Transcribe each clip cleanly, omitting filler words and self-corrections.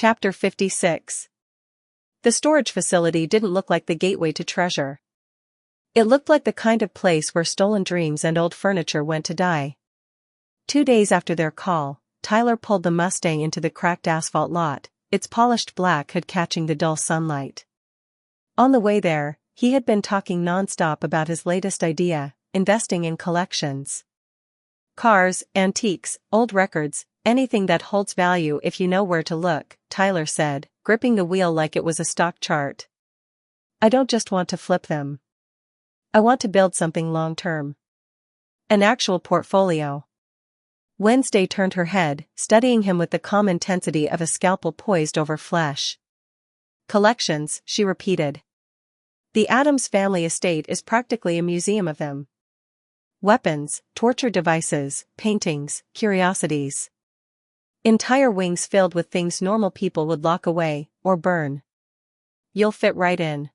Chapter 56. The storage facility didn't look like the gateway to treasure. It looked like the kind of place where stolen dreams and old furniture went to die. 2 days after their call, Tyler pulled the Mustang into the cracked asphalt lot, its polished black hood catching the dull sunlight. On the way there, he had been talking non-stop about his latest idea, investing in collections. Cars, antiques, old records, anything that holds value if you know where to look, Tyler said, gripping the wheel like it was a stock chart. I don't just want to flip them. I want to build something long-term. An actual portfolio. Wednesday turned her head, studying him with the calm intensity of a scalpel poised over flesh. Collections, she repeated. The Addams family estate is practically a museum of them. Weapons, torture devices, paintings, curiosities. Entire wings filled with things normal people would lock away, or burn. You'll fit right in.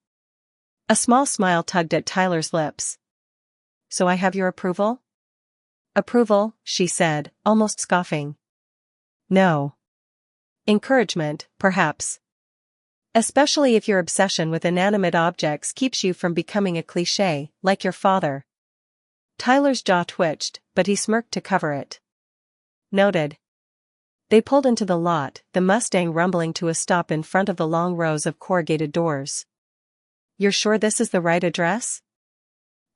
A small smile tugged at Tyler's lips. So I have your approval? Approval, she said, almost scoffing. No. Encouragement, perhaps. Especially if your obsession with inanimate objects keeps you from becoming a cliché, like your father. Tyler's jaw twitched, but he smirked to cover it. Noted. They pulled into the lot, the Mustang rumbling to a stop in front of the long rows of corrugated doors. You're sure this is the right address?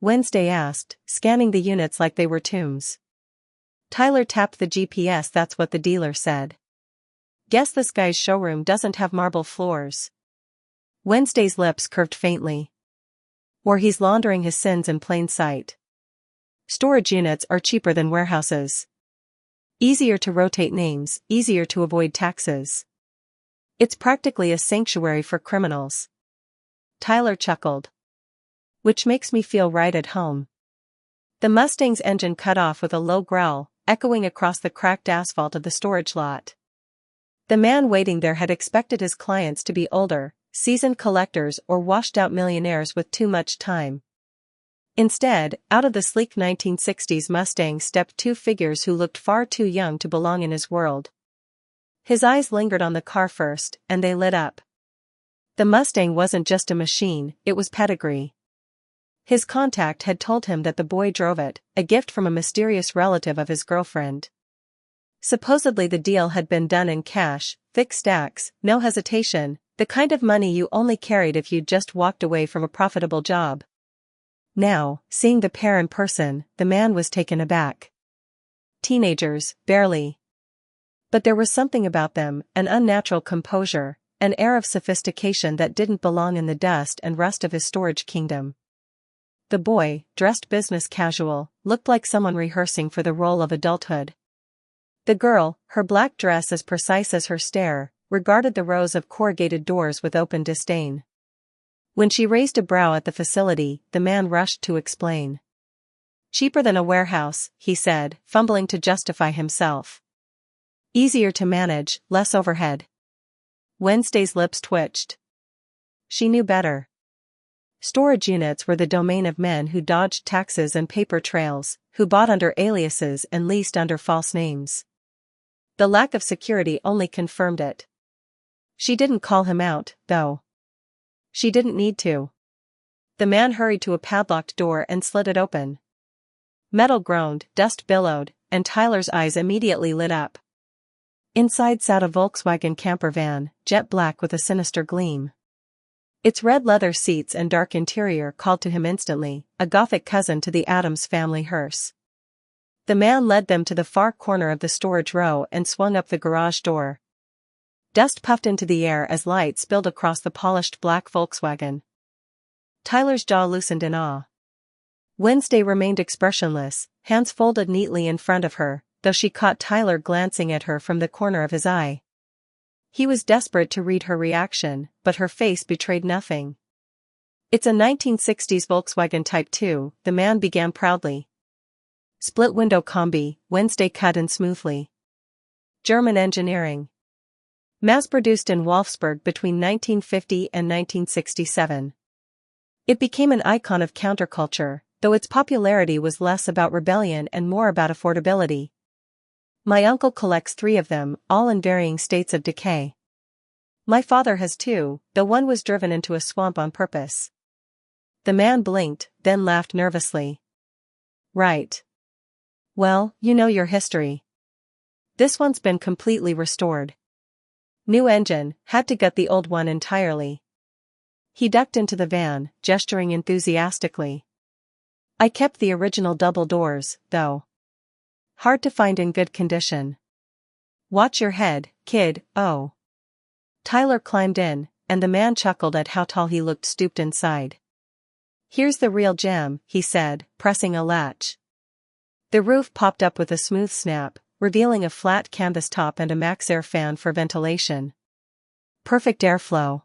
Wednesday asked, scanning the units like they were tombs. Tyler tapped the GPS. That's what the dealer said. Guess this guy's showroom doesn't have marble floors. Wednesday's lips curved faintly. Or he's laundering his sins in plain sight. Storage units are cheaper than warehouses. Easier to rotate names, easier to avoid taxes. It's practically a sanctuary for criminals. Tyler chuckled. Which makes me feel right at home. The Mustang's engine cut off with a low growl, echoing across the cracked asphalt of the storage lot. The man waiting there had expected his clients to be older, seasoned collectors or washed-out millionaires with too much time. Instead, out of the sleek 1960s Mustang stepped two figures who looked far too young to belong in his world. His eyes lingered on the car first, and they lit up. The Mustang wasn't just a machine, it was pedigree. His contact had told him that the boy drove it, a gift from a mysterious relative of his girlfriend. Supposedly the deal had been done in cash, thick stacks, no hesitation, the kind of money you only carried if you'd just walked away from a profitable job. Now, seeing the pair in person, the man was taken aback. Teenagers, barely. But there was something about them, an unnatural composure, an air of sophistication that didn't belong in the dust and rust of his storage kingdom. The boy, dressed business casual, looked like someone rehearsing for the role of adulthood. The girl, her black dress as precise as her stare, regarded the rows of corrugated doors with open disdain. When she raised a brow at the facility, the man rushed to explain. Cheaper than a warehouse, he said, fumbling to justify himself. Easier to manage, less overhead. Wednesday's lips twitched. She knew better. Storage units were the domain of men who dodged taxes and paper trails, who bought under aliases and leased under false names. The lack of security only confirmed it. She didn't call him out, though. She didn't need to. The man hurried to a padlocked door and slid it open. Metal groaned, dust billowed, and Tyler's eyes immediately lit up. Inside sat a Volkswagen camper van, jet black with a sinister gleam. Its red leather seats and dark interior called to him instantly, a Gothic cousin to the Addams family hearse. The man led them to the far corner of the storage row and swung up the garage door. Dust puffed into the air as light spilled across the polished black Volkswagen. Tyler's jaw loosened in awe. Wednesday remained expressionless, hands folded neatly in front of her, though she caught Tyler glancing at her from the corner of his eye. He was desperate to read her reaction, but her face betrayed nothing. It's a 1960s Volkswagen Type 2, the man began proudly. Split-window combi, Wednesday cut in smoothly. German engineering. Mass-produced in Wolfsburg between 1950 and 1967. It became an icon of counterculture, though its popularity was less about rebellion and more about affordability. My uncle collects 3 of them, all in varying states of decay. My father has too, though one was driven into a swamp on purpose. The man blinked, then laughed nervously. Right. Well, you know your history. This one's been completely restored. New engine, had to gut the old one entirely. He ducked into the van, gesturing enthusiastically. I kept the original double doors, though. Hard to find in good condition. Watch your head, kid, oh. Tyler climbed in, and the man chuckled at how tall he looked stooped inside. Here's the real gem, he said, pressing a latch. The roof popped up with a smooth snap, revealing a flat canvas top and a MaxxAir fan for ventilation. Perfect airflow.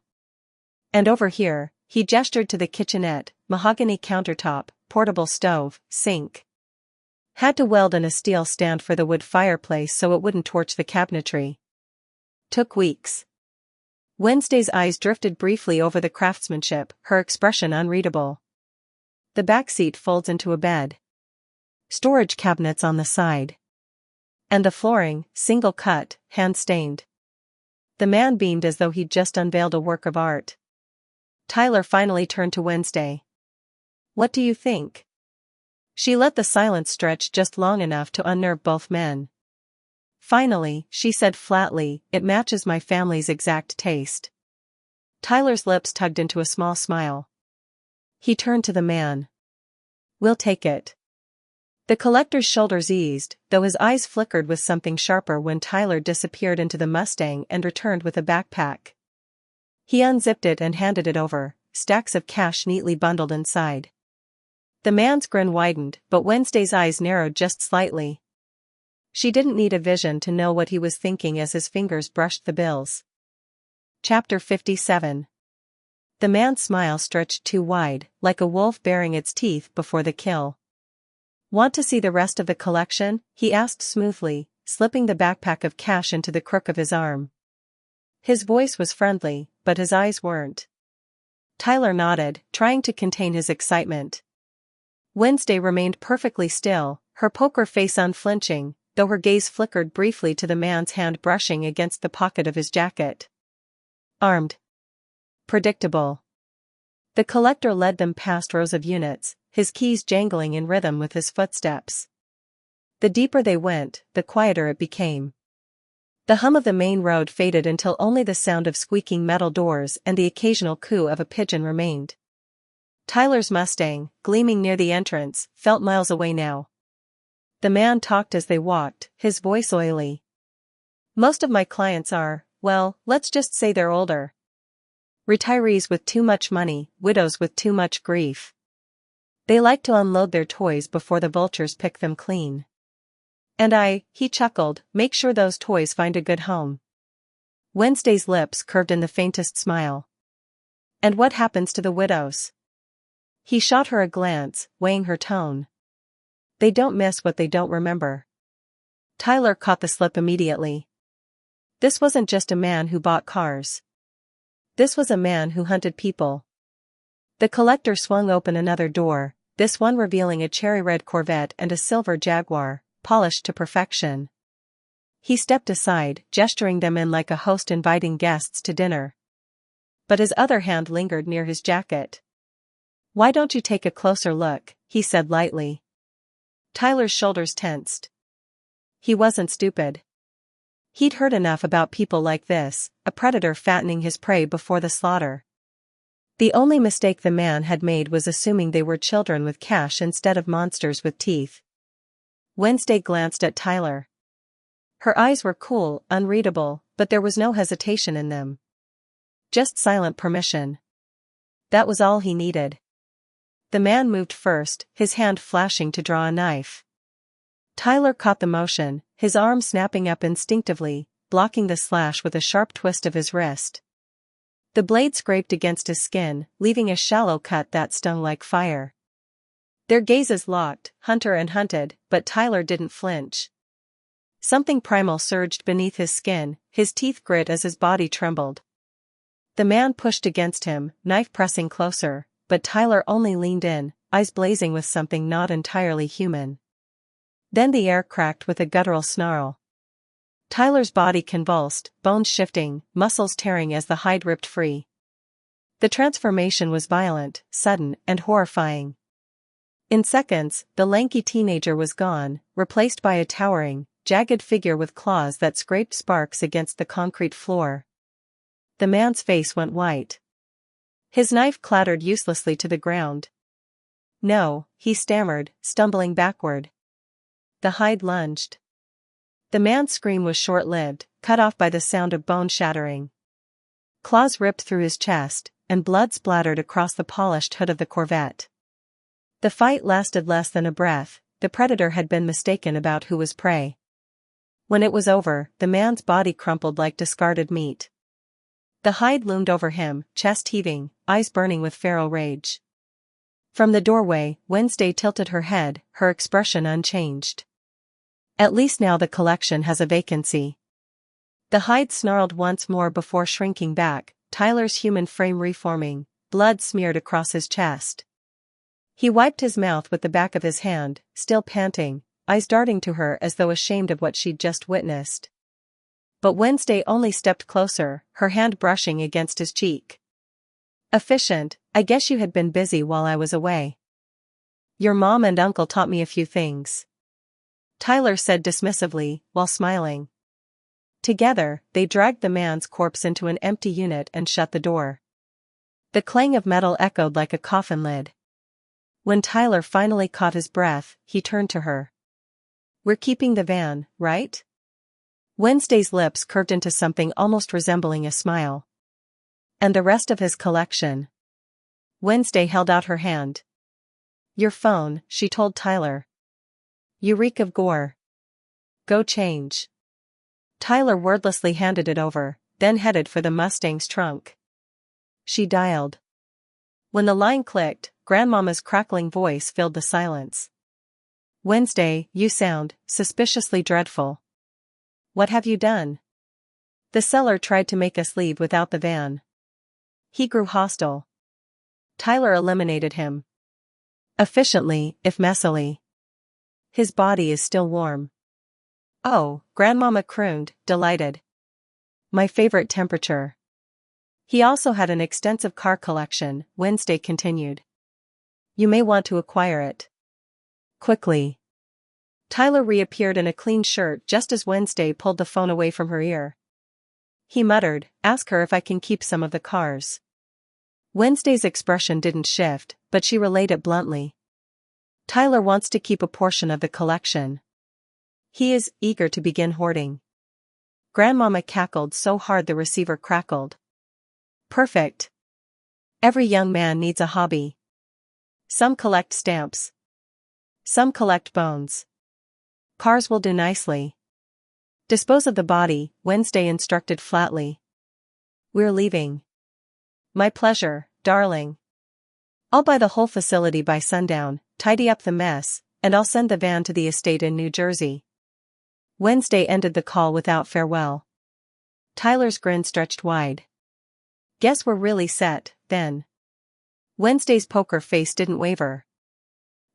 And over here, he gestured to the kitchenette, mahogany countertop, portable stove, sink. Had to weld in a steel stand for the wood fireplace so it wouldn't torch the cabinetry. Took weeks. Wednesday's eyes drifted briefly over the craftsmanship, her expression unreadable. The back seat folds into a bed. Storage cabinets on the side. And the flooring, single cut, hand-stained. The man beamed as though he'd just unveiled a work of art. Tyler finally turned to Wednesday. What do you think? She let the silence stretch just long enough to unnerve both men. Finally, she said flatly, it matches my family's exact taste. Tyler's lips tugged into a small smile. He turned to the man. We'll take it. The collector's shoulders eased, though his eyes flickered with something sharper when Tyler disappeared into the Mustang and returned with a backpack. He unzipped it and handed it over, stacks of cash neatly bundled inside. The man's grin widened, but Wednesday's eyes narrowed just slightly. She didn't need a vision to know what he was thinking as his fingers brushed the bills. Chapter 57. The man's smile stretched too wide, like a wolf baring its teeth before the kill. Want to see the rest of the collection? He asked smoothly, slipping the backpack of cash into the crook of his arm. His voice was friendly, but his eyes weren't. Tyler nodded, trying to contain his excitement. Wednesday remained perfectly still, her poker face unflinching, though her gaze flickered briefly to the man's hand brushing against the pocket of his jacket. Armed. Predictable. The collector led them past rows of units, his keys jangling in rhythm with his footsteps. The deeper they went, the quieter it became. The hum of the main road faded until only the sound of squeaking metal doors and the occasional coo of a pigeon remained. Tyler's Mustang, gleaming near the entrance, felt miles away now. The man talked as they walked, his voice oily. Most of my clients are, well, let's just say they're older. Retirees with too much money, widows with too much grief. They like to unload their toys before the vultures pick them clean. And he chuckled, make sure those toys find a good home. Wednesday's lips curved in the faintest smile. And what happens to the widows? He shot her a glance, weighing her tone. They don't miss what they don't remember. Tyler caught the slip immediately. This wasn't just a man who bought cars. This was a man who hunted people. The collector swung open another door, this one revealing a cherry-red Corvette and a silver Jaguar, polished to perfection. He stepped aside, gesturing them in like a host inviting guests to dinner. But his other hand lingered near his jacket. Why don't you take a closer look, he said lightly. Tyler's shoulders tensed. He wasn't stupid. He'd heard enough about people like this, a predator fattening his prey before the slaughter. The only mistake the man had made was assuming they were children with cash instead of monsters with teeth. Wednesday glanced at Tyler. Her eyes were cool, unreadable, but there was no hesitation in them. Just silent permission. That was all he needed. The man moved first, his hand flashing to draw a knife. Tyler caught the motion, his arm snapping up instinctively, blocking the slash with a sharp twist of his wrist. The blade scraped against his skin, leaving a shallow cut that stung like fire. Their gazes locked, hunter and hunted, but Tyler didn't flinch. Something primal surged beneath his skin, his teeth grit as his body trembled. The man pushed against him, knife pressing closer, but Tyler only leaned in, eyes blazing with something not entirely human. Then the air cracked with a guttural snarl. Tyler's body convulsed, bones shifting, muscles tearing as the hide ripped free. The transformation was violent, sudden, and horrifying. In seconds, the lanky teenager was gone, replaced by a towering, jagged figure with claws that scraped sparks against the concrete floor. The man's face went white. His knife clattered uselessly to the ground. "No," he stammered, stumbling backward. The hide lunged. The man's scream was short-lived, cut off by the sound of bone shattering. Claws ripped through his chest, and blood splattered across the polished hood of the Corvette. The fight lasted less than a breath. The predator had been mistaken about who was prey. When it was over, the man's body crumpled like discarded meat. The hide loomed over him, chest heaving, eyes burning with feral rage. From the doorway, Wednesday tilted her head, her expression unchanged. "At least now the collection has a vacancy." The hide snarled once more before shrinking back, Tyler's human frame reforming, blood smeared across his chest. He wiped his mouth with the back of his hand, still panting, eyes darting to her as though ashamed of what she'd just witnessed. But Wednesday only stepped closer, her hand brushing against his cheek. "Efficient, I guess you had been busy while I was away. Your mom and uncle taught me a few things," Tyler said dismissively, while smiling. Together, they dragged the man's corpse into an empty unit and shut the door. The clang of metal echoed like a coffin lid. When Tyler finally caught his breath, he turned to her. "We're keeping the van, right?" Wednesday's lips curved into something almost resembling a smile. "And the rest of his collection?" Wednesday held out her hand. "Your phone," she told Tyler. "You reek of gore. Go change." Tyler wordlessly handed it over, then headed for the Mustang's trunk. She dialed. When the line clicked, Grandmama's crackling voice filled the silence. "Wednesday, you sound suspiciously dreadful. What have you done?" "The seller tried to make us leave without the van. He grew hostile." Tyler eliminated him. "Efficiently, if messily. His body is still warm." "Oh," Grandmama crooned, delighted. "My favorite temperature." "He also had an extensive car collection," Wednesday continued. "You may want to acquire it. Quickly." Tyler reappeared in a clean shirt just as Wednesday pulled the phone away from her ear. He muttered, "Ask her if I can keep some of the cars." Wednesday's expression didn't shift, but she relayed it bluntly. "Tyler wants to keep a portion of the collection. He is eager to begin hoarding." Grandmama cackled so hard the receiver crackled. "Perfect. Every young man needs a hobby. Some collect stamps. Some collect bones. Cars will do nicely. Dispose of the body," Wednesday instructed flatly. "We're leaving." "My pleasure, darling. I'll buy the whole facility by sundown, tidy up the mess, and I'll send the van to the estate in New Jersey." Wednesday ended the call without farewell. Tyler's grin stretched wide. "Guess we're really set, then." Wednesday's poker face didn't waver.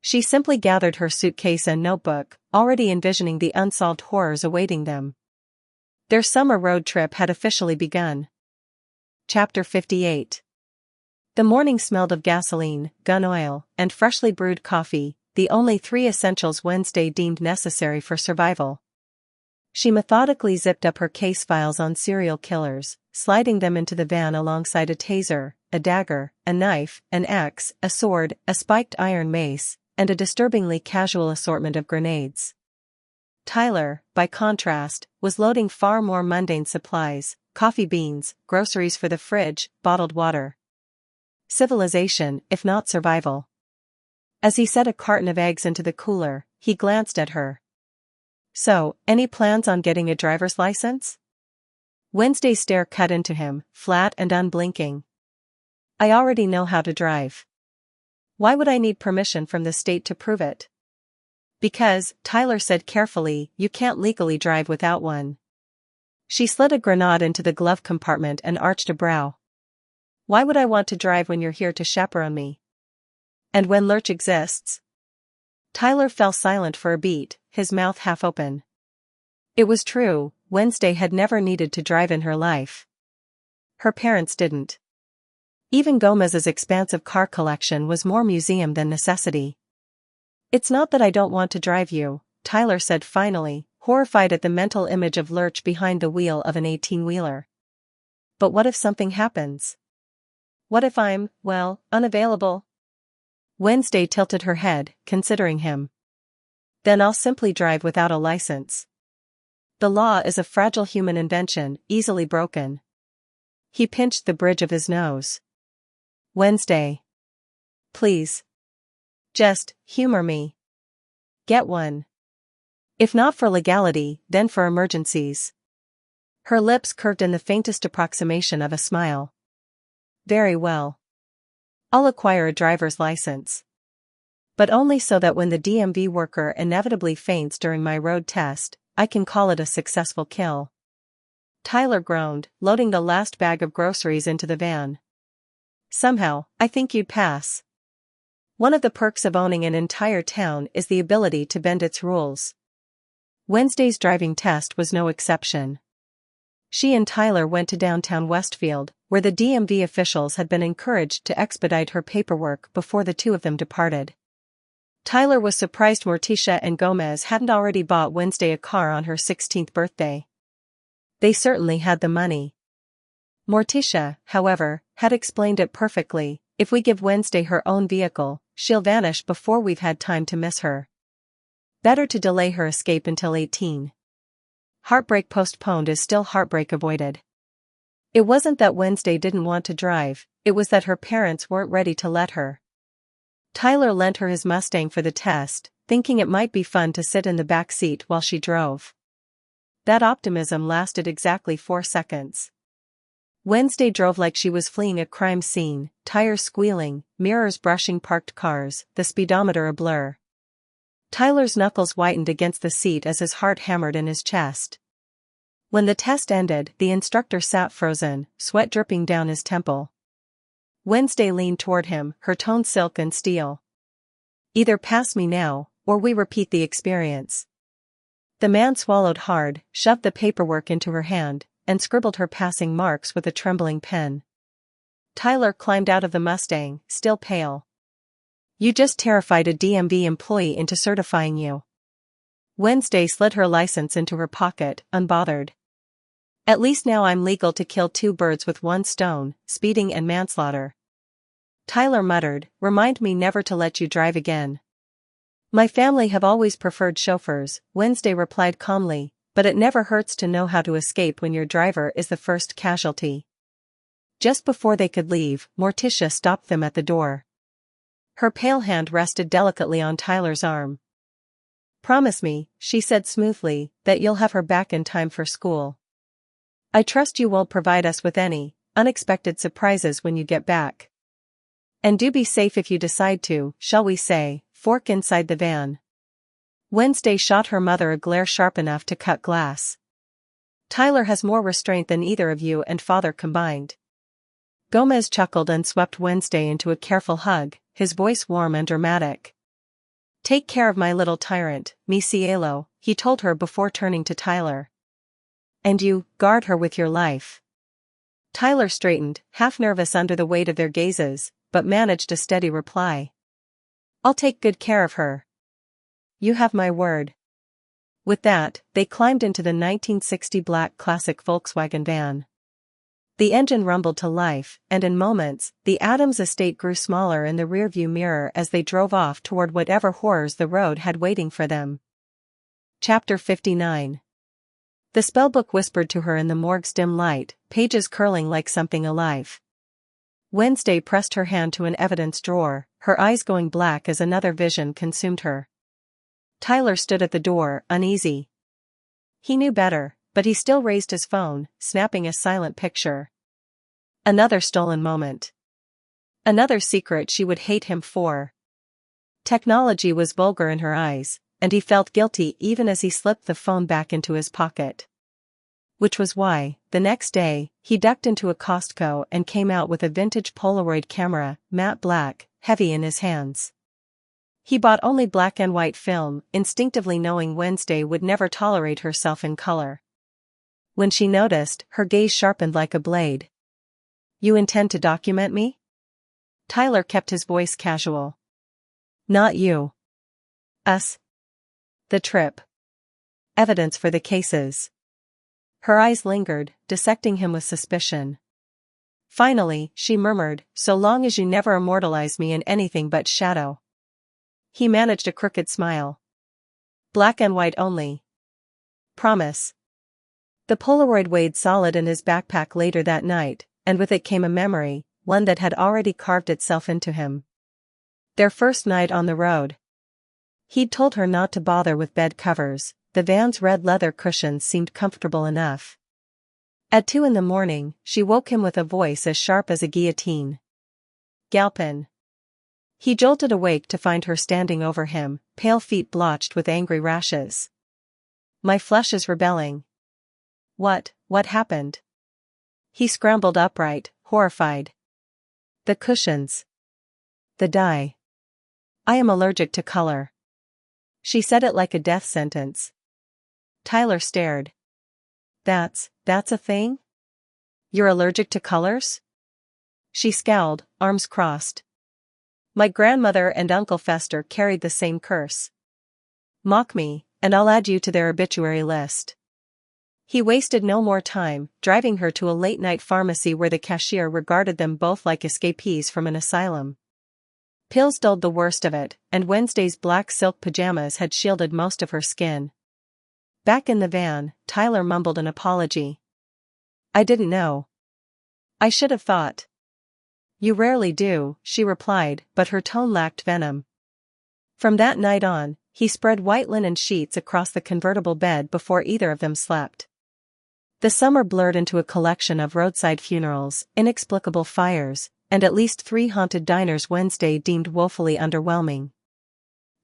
She simply gathered her suitcase and notebook, already envisioning the unsolved horrors awaiting them. Their summer road trip had officially begun. Chapter 58. The morning smelled of gasoline, gun oil, and freshly brewed coffee, the only three essentials Wednesday deemed necessary for survival. She methodically zipped up her case files on serial killers, sliding them into the van alongside a taser, a dagger, a knife, an axe, a sword, a spiked iron mace, and a disturbingly casual assortment of grenades. Tyler, by contrast, was loading far more mundane supplies: coffee beans, groceries for the fridge, bottled water. Civilization, if not survival. As he set a carton of eggs into the cooler, he glanced at her. "So, any plans on getting a driver's license?" Wednesday's stare cut into him, flat and unblinking. "I already know how to drive. Why would I need permission from the state to prove it?" "Because," Tyler said carefully, "you can't legally drive without one." She slid a grenade into the glove compartment and arched a brow. "Why would I want to drive when you're here to chaperone me? And when Lurch exists?" Tyler fell silent for a beat, his mouth half open. It was true, Wednesday had never needed to drive in her life. Her parents didn't. Even Gomez's expansive car collection was more museum than necessity. "It's not that I don't want to drive you," Tyler said finally, horrified at the mental image of Lurch behind the wheel of an 18-wheeler. "But what if something happens? What if I'm, well, unavailable?" Wednesday tilted her head, considering him. "Then I'll simply drive without a license. The law is a fragile human invention, easily broken." He pinched the bridge of his nose. "Wednesday. Please. Just humor me. Get one. If not for legality, then for emergencies." Her lips curved in the faintest approximation of a smile. "Very well. I'll acquire a driver's license. But only so that when the DMV worker inevitably faints during my road test, I can call it a successful kill." Tyler groaned, loading the last bag of groceries into the van. "Somehow, I think you'd pass. One of the perks of owning an entire town is the ability to bend its rules." Wednesday's driving test was no exception. She and Tyler went to downtown Westfield, where the DMV officials had been encouraged to expedite her paperwork before the two of them departed. Tyler was surprised Morticia and Gomez hadn't already bought Wednesday a car on her 16th birthday. They certainly had the money. Morticia, however, had explained it perfectly: "If we give Wednesday her own vehicle, she'll vanish before we've had time to miss her. Better to delay her escape until 18. Heartbreak postponed is still heartbreak avoided." It wasn't that Wednesday didn't want to drive, it was that her parents weren't ready to let her. Tyler lent her his Mustang for the test, thinking it might be fun to sit in the back seat while she drove. That optimism lasted exactly 4 seconds. Wednesday drove like she was fleeing a crime scene, tires squealing, mirrors brushing parked cars, the speedometer a blur. Tyler's knuckles whitened against the seat as his heart hammered in his chest. When the test ended, the instructor sat frozen, sweat dripping down his temple. Wednesday leaned toward him, her tone silk and steel. "Either pass me now, or we repeat the experience." The man swallowed hard, shoved the paperwork into her hand, and scribbled her passing marks with a trembling pen. Tyler climbed out of the Mustang, still pale. "You just terrified a DMV employee into certifying you." Wednesday slid her license into her pocket, unbothered. "At least now I'm legal to kill 2 birds with 1 stone, speeding and manslaughter." Tyler muttered, "Remind me never to let you drive again." "My family have always preferred chauffeurs," Wednesday replied calmly, "but it never hurts to know how to escape when your driver is the first casualty." Just before they could leave, Morticia stopped them at the door. Her pale hand rested delicately on Tyler's arm. "Promise me," she said smoothly, "that you'll have her back in time for school. I trust you won't provide us with any unexpected surprises when you get back. And do be safe if you decide to, shall we say, fork inside the van." Wednesday shot her mother a glare sharp enough to cut glass. "Tyler has more restraint than either of you and father combined." Gomez chuckled and swept Wednesday into a careful hug, his voice warm and dramatic. "Take care of my little tyrant, mi cielo," he told her before turning to Tyler. "And you, guard her with your life." Tyler straightened, half nervous under the weight of their gazes, but managed a steady reply. "I'll take good care of her. You have my word." With that, they climbed into the 1960 black classic Volkswagen van. The engine rumbled to life, and in moments, the Addams estate grew smaller in the rearview mirror as they drove off toward whatever horrors the road had waiting for them. Chapter 59. The spellbook whispered to her in the morgue's dim light, pages curling like something alive. Wednesday pressed her hand to an evidence drawer, her eyes going black as another vision consumed her. Tyler stood at the door, uneasy. He knew better, but he still raised his phone, snapping a silent picture. Another stolen moment. Another secret she would hate him for. Technology was vulgar in her eyes, and he felt guilty even as he slipped the phone back into his pocket. Which was why, the next day, he ducked into a Costco and came out with a vintage Polaroid camera, matte black, heavy in his hands. He bought only black and white film, instinctively knowing Wednesday would never tolerate herself in color. When she noticed, her gaze sharpened like a blade. You intend to document me? Tyler kept his voice casual. Not you. Us. The trip. Evidence for the cases. Her eyes lingered, dissecting him with suspicion. Finally, she murmured, so long as you never immortalize me in anything but shadow. He managed a crooked smile. Black and white only. Promise. The Polaroid weighed solid in his backpack later that night, and with it came a memory, one that had already carved itself into him. Their first night on the road. He'd told her not to bother with bed covers, the van's red leather cushions seemed comfortable enough. At 2 a.m, she woke him with a voice as sharp as a guillotine. Galpin. He jolted awake to find her standing over him, pale feet blotched with angry rashes. My flesh is rebelling. What happened? He scrambled upright, horrified. The cushions. The dye. I am allergic to color. She said it like a death sentence. Tyler stared. That's a thing? You're allergic to colors? She scowled, arms crossed. My grandmother and Uncle Fester carried the same curse. Mock me, and I'll add you to their obituary list. He wasted no more time, driving her to a late-night pharmacy where the cashier regarded them both like escapees from an asylum. Pills dulled the worst of it, and Wednesday's black silk pajamas had shielded most of her skin. Back in the van, Tyler mumbled an apology. I didn't know. I should have thought. You rarely do, she replied, but her tone lacked venom. From that night on, he spread white linen sheets across the convertible bed before either of them slept. The summer blurred into a collection of roadside funerals, inexplicable fires, and at least 3 haunted diners Wednesday deemed woefully underwhelming.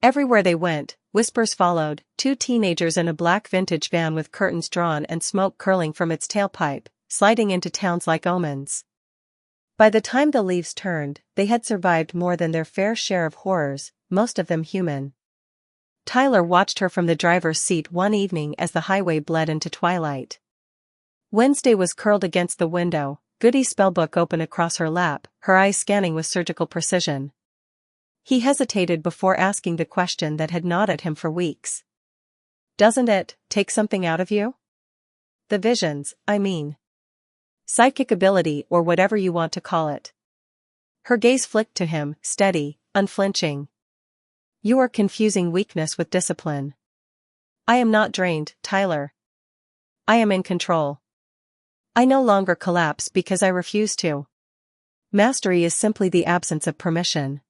Everywhere they went, whispers followed, 2 teenagers in a black vintage van with curtains drawn and smoke curling from its tailpipe, sliding into towns like omens. By the time the leaves turned, they had survived more than their fair share of horrors, most of them human. Tyler watched her from the driver's seat one evening as the highway bled into twilight. Wednesday was curled against the window, Goody's spellbook open across her lap, her eyes scanning with surgical precision. He hesitated before asking the question that had gnawed at him for weeks. Doesn't it take something out of you? The visions, I mean. Psychic ability or whatever you want to call it. Her gaze flicked to him, steady, unflinching. You are confusing weakness with discipline. I am not drained, Tyler. I am in control. I no longer collapse because I refuse to. Mastery is simply the absence of permission.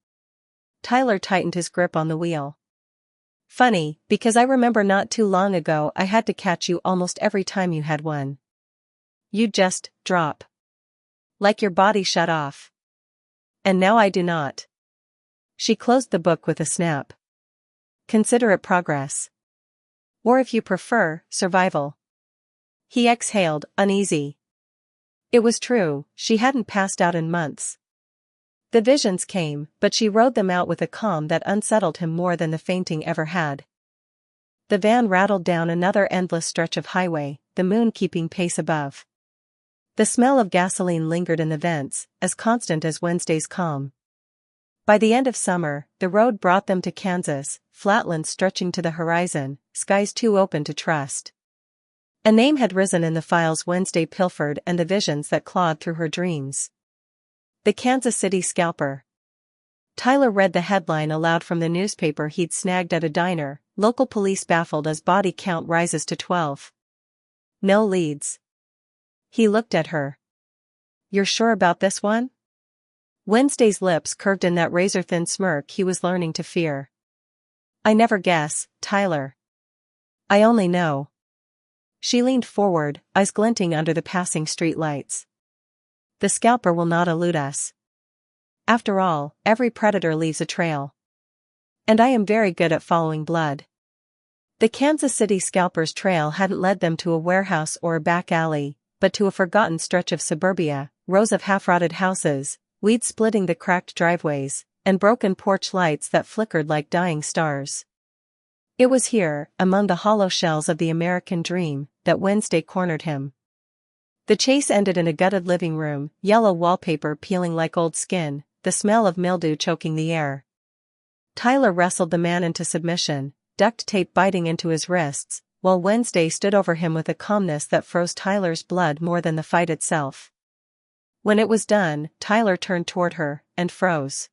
Tyler tightened his grip on the wheel. Funny, because I remember not too long ago I had to catch you almost every time you had one. You'd just drop. Like your body shut off. And now I do not. She closed the book with a snap. Consider it progress. Or if you prefer, survival. He exhaled, uneasy. It was true, she hadn't passed out in months. The visions came, but she rode them out with a calm that unsettled him more than the fainting ever had. The van rattled down another endless stretch of highway, the moon keeping pace above. The smell of gasoline lingered in the vents, as constant as Wednesday's calm. By the end of summer, the road brought them to Kansas, flatlands stretching to the horizon, skies too open to trust. A name had risen in the files Wednesday pilfered and the visions that clawed through her dreams. The Kansas City Scalper. Tyler read the headline aloud from the newspaper he'd snagged at a diner, local police baffled as body count rises to 12. No leads. He looked at her. You're sure about this one? Wednesday's lips curved in that razor-thin smirk he was learning to fear. I never guess, Tyler. I only know. She leaned forward, eyes glinting under the passing street lights. The scalper will not elude us. After all, every predator leaves a trail. And I am very good at following blood. The Kansas City Scalper's trail hadn't led them to a warehouse or a back alley, but to a forgotten stretch of suburbia, rows of half-rotted houses, weeds splitting the cracked driveways, and broken porch lights that flickered like dying stars. It was here, among the hollow shells of the American dream, that Wednesday cornered him. The chase ended in a gutted living room, yellow wallpaper peeling like old skin, the smell of mildew choking the air. Tyler wrestled the man into submission, duct tape biting into his wrists, while Wednesday stood over him with a calmness that froze Tyler's blood more than the fight itself. When it was done, Tyler turned toward her, and froze.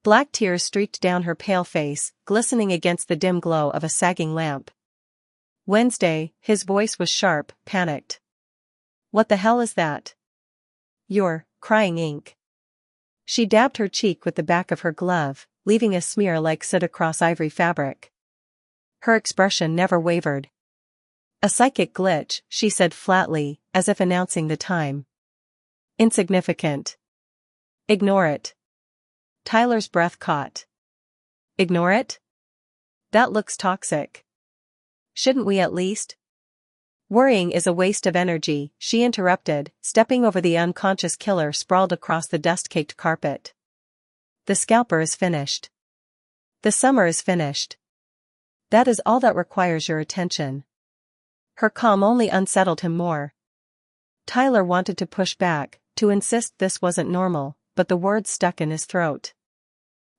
Black tears streaked down her pale face, glistening against the dim glow of a sagging lamp. Wednesday, his voice was sharp, panicked. "What the hell is that? You're crying ink." She dabbed her cheek with the back of her glove, leaving a smear like soot across ivory fabric. Her expression never wavered. "A psychic glitch," she said flatly, as if announcing the time. "Insignificant. Ignore it." Tyler's breath caught. "Ignore it? That looks toxic. Shouldn't we at least?" "Worrying is a waste of energy," she interrupted, stepping over the unconscious killer sprawled across the dust-caked carpet. "The scalper is finished. The summer is finished. That is all that requires your attention." Her calm only unsettled him more. Tyler wanted to push back, to insist this wasn't normal, but the words stuck in his throat.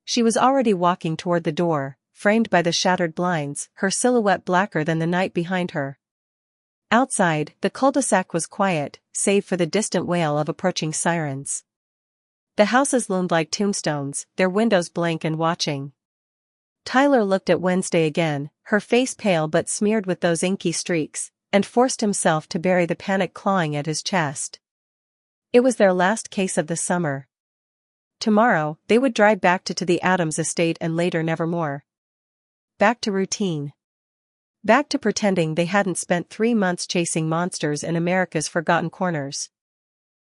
She was already walking toward the door, framed by the shattered blinds, her silhouette blacker than the night behind her. Outside, the cul-de-sac was quiet, save for the distant wail of approaching sirens. The houses loomed like tombstones, their windows blank and watching. Tyler looked at Wednesday again, her face pale but smeared with those inky streaks, and forced himself to bury the panic clawing at his chest. It was their last case of the summer. Tomorrow, they would drive back to the Addams estate and later nevermore. Back to routine. Back to pretending they hadn't spent 3 months chasing monsters in America's forgotten corners.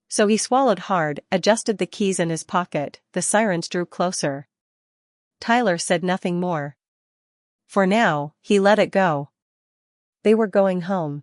So he swallowed hard, adjusted the keys in his pocket, the sirens drew closer. Tyler said nothing more. For now, he let it go. They were going home.